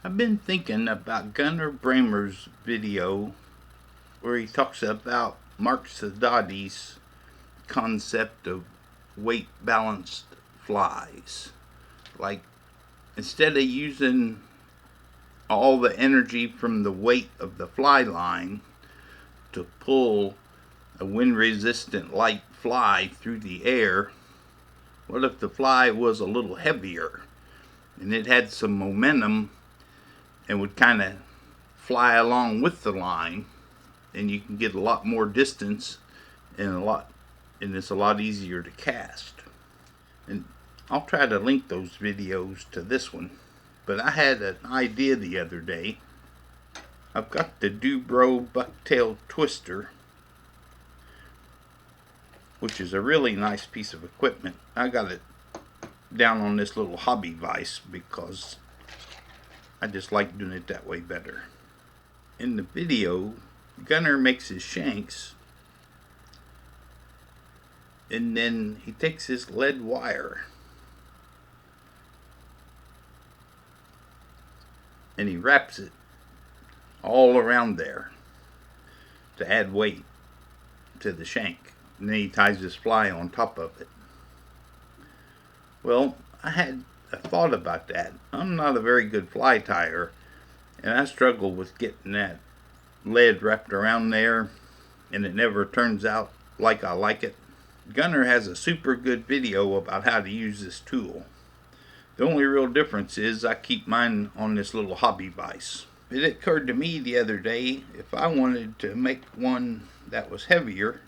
I've been thinking about Gunnar Bramer's video where he talks about Mark Sadati's concept of weight balanced flies. Like, instead of using all the energy from the weight of the fly line to pull a wind resistant light fly through the air, what if the fly was a little heavier and it had some momentum and would kind of fly along with the line, and you can get a lot more distance and it's a lot easier to cast. And I'll try to link those videos to this one. But I had an idea the other day. I've got the Dubro bucktail twister, which is a really nice piece of equipment. I got it down on this little hobby vise because I just like doing it that way better. In the video, Gunnar makes his shanks, and then he takes his lead wire and he wraps it all around there to add weight to the shank, and then he ties his fly on top of it. Well, I had a thought about that. I'm not a very good fly tyer, and I struggle with getting that lead wrapped around there, and it never turns out like I like it. Gunnar has a super good video about how to use this tool. The only real difference is I keep mine on this little hobby vise. It occurred to me the other day, if I wanted to make one that was heavier,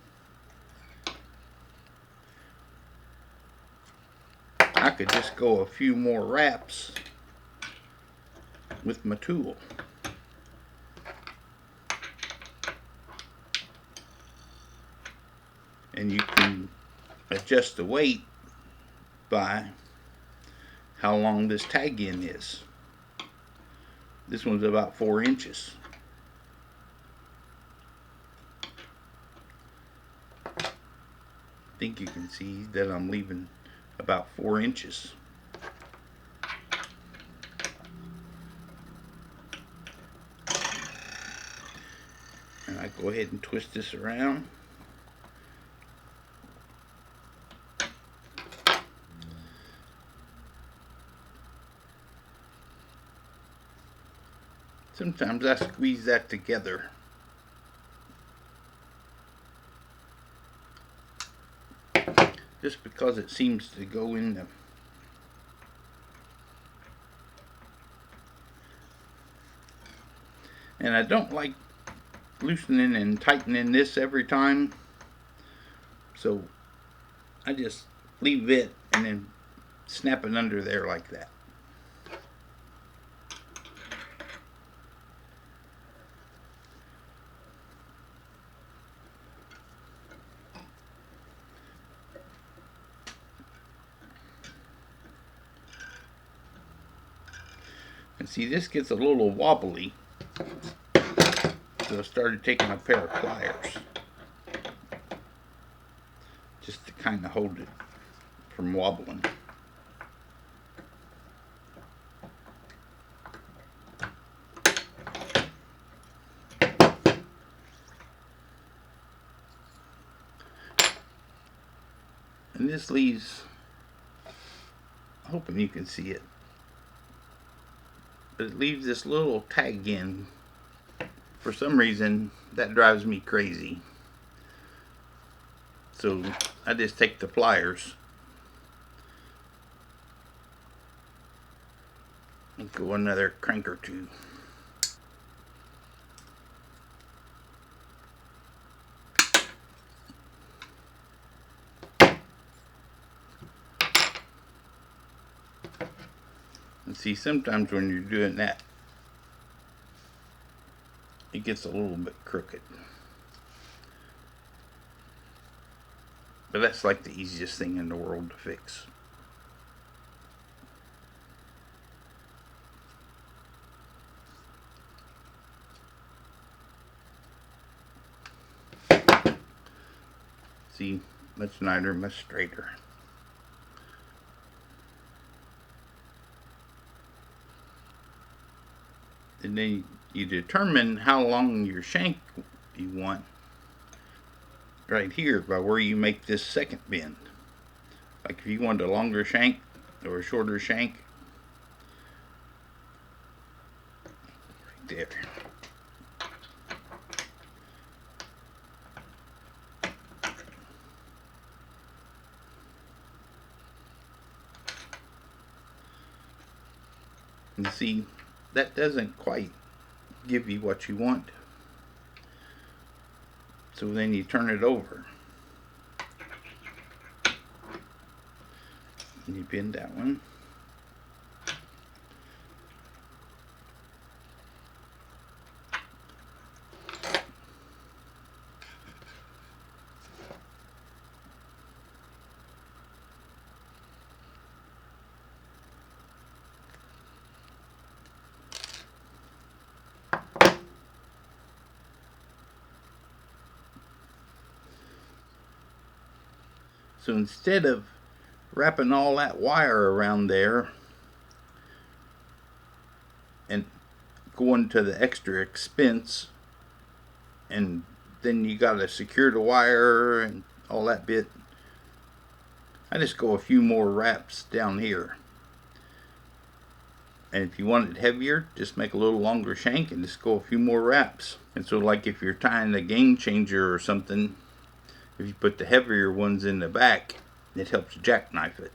I could just go a few more wraps with my tool. And you can adjust the weight by how long this tag end is. This one's about 4 inches. I think you can see that I'm leaving about 4 inches. And I go ahead and twist this around. Sometimes I squeeze that together. Just because it seems to go in the and I don't like loosening and tightening this every time, so I just leave it and then snap it under there like that. And see, this gets a little wobbly, so I started taking a pair of pliers just to kind of hold it from wobbling. And this leaves, hoping you can see it, but it leaves this little tag in. For some reason, that drives me crazy. So I just take the pliers and go another crank or two. And see, sometimes when you're doing that, it gets a little bit crooked. But that's like the easiest thing in the world to fix. See, much nicer, much straighter. And then you determine how long your shank you want right here by where you make this second bend. Like if you want a longer shank or a shorter shank, right there. And see, that doesn't quite give you what you want. So then you turn it over. And you bend that one. So instead of wrapping all that wire around there and going to the extra expense, and then you gotta secure the wire and all that bit, I just go a few more wraps down here. And if you want it heavier, just make a little longer shank and just go a few more wraps. And so like if you're tying a game changer or something, if you put the heavier ones in the back, it helps jackknife it.